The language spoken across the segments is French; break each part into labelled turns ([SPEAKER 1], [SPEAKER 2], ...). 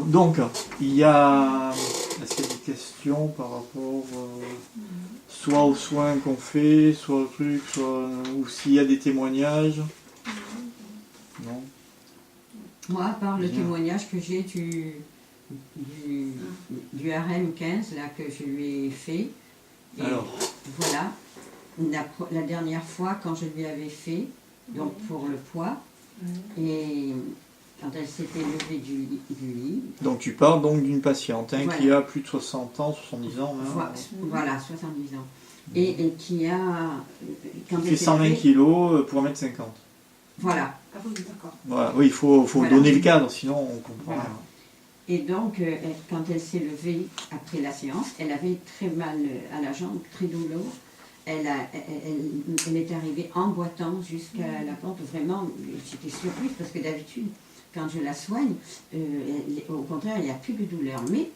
[SPEAKER 1] Donc, il y a, est-ce qu'il y a des questions par rapport soit aux soins qu'on fait, soit au truc, soit, ou s'il y a des témoignages? Non.
[SPEAKER 2] Moi, à part le
[SPEAKER 1] Bien.
[SPEAKER 2] témoignage que j'ai du RM 15 là, que je lui ai fait, et
[SPEAKER 1] Alors.
[SPEAKER 2] voilà, la dernière fois quand je lui avais fait, donc pour le poids, et quand elle s'était levée du lit.
[SPEAKER 1] Donc tu parles donc d'une patiente
[SPEAKER 2] voilà.
[SPEAKER 1] qui a plus de 60 ans, 70 ans. Hein,
[SPEAKER 2] voilà, 70 ans. Et qui a... Quand
[SPEAKER 1] fait 120 kg pour 1,50 m.
[SPEAKER 2] Voilà.
[SPEAKER 3] Ah oui, d'accord.
[SPEAKER 1] Voilà. Oui, il faut voilà. Donner le cadre, sinon on comprend.
[SPEAKER 2] Voilà. Et donc, quand elle s'est levée après la séance, elle avait très mal à la jambe, très douloureux. Elle est arrivée en boitant jusqu'à la pente. Vraiment, j'étais surprise parce que d'habitude, quand je la soigne, au contraire, il n'y a plus de douleur. Mais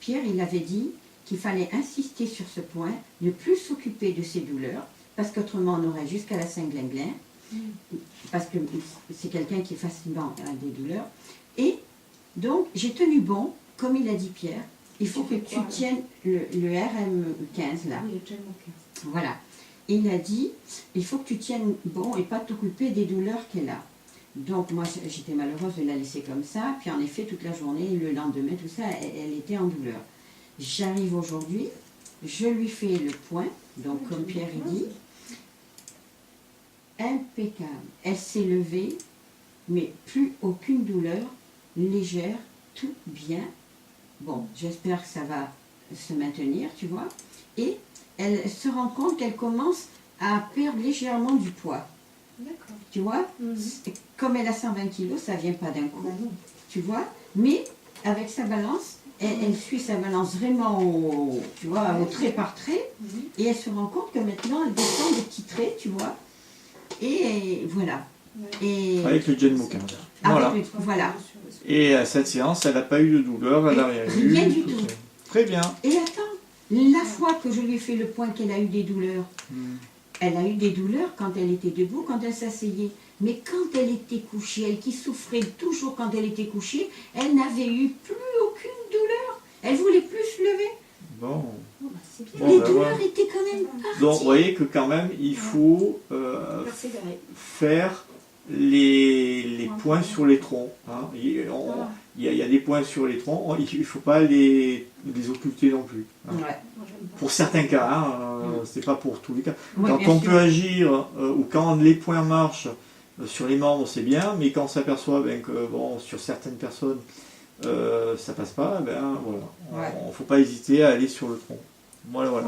[SPEAKER 2] Pierre, il avait dit qu'il fallait insister sur ce point, ne plus s'occuper de ses douleurs, parce qu'autrement on aurait jusqu'à la Saint-Glinglin, parce que c'est quelqu'un qui est facilement à des douleurs. Et donc, j'ai tenu bon, comme il a dit Pierre, il faut que tu tiennes le RM15 là.
[SPEAKER 3] Oui, le RM15.
[SPEAKER 2] Voilà. Il a dit, il faut que tu tiennes bon et pas t'occuper des douleurs qu'elle a. Donc moi, j'étais malheureuse de la laisser comme ça. Puis en effet, toute la journée, le lendemain, tout ça, elle était en douleur. J'arrive aujourd'hui, je lui fais le point, donc comme Pierre dit, impeccable. Elle s'est levée, mais plus aucune douleur, légère, tout bien. Bon, j'espère que ça va se maintenir, tu vois. Et elle se rend compte qu'elle commence à perdre légèrement du poids.
[SPEAKER 3] D'accord.
[SPEAKER 2] Tu vois, comme elle a 120 kilos, ça ne vient pas d'un coup, tu vois. Mais avec sa balance, elle suit sa balance vraiment au, tu vois, au trait par trait. Et elle se rend compte que maintenant, elle descend des petits traits, tu vois. Et voilà. Et
[SPEAKER 1] avec le Gen Moka. Voilà.
[SPEAKER 2] Voilà.
[SPEAKER 1] Et à cette séance, elle n'a pas eu de douleur, elle n'a rien eu.
[SPEAKER 2] Rien du tout.
[SPEAKER 1] Très bien.
[SPEAKER 2] Et attends, la fois que je lui ai fait le point qu'elle a eu des douleurs, elle a eu des douleurs quand elle était debout, quand elle s'asseyait. Mais quand elle était couchée, elle qui souffrait toujours quand elle était couchée, elle n'avait eu plus aucune douleur. Elle voulait plus se lever.
[SPEAKER 1] Bon.
[SPEAKER 3] Bon,
[SPEAKER 2] les douleurs étaient quand même parties.
[SPEAKER 1] Donc vous voyez que quand même, il faut faire les points sur les troncs. Hein. Il y a des points sur les troncs, il ne faut pas les occulter non plus. Hein.
[SPEAKER 2] Ouais.
[SPEAKER 1] Pour certains cas, hein, c'est pas pour tous les cas.
[SPEAKER 2] Ouais,
[SPEAKER 1] quand on peut agir, ou quand les points marchent sur les membres, c'est bien, mais quand on s'aperçoit que bon, sur certaines personnes, ça passe pas, ben voilà. Il ne faut pas hésiter à aller sur le tronc. Voilà.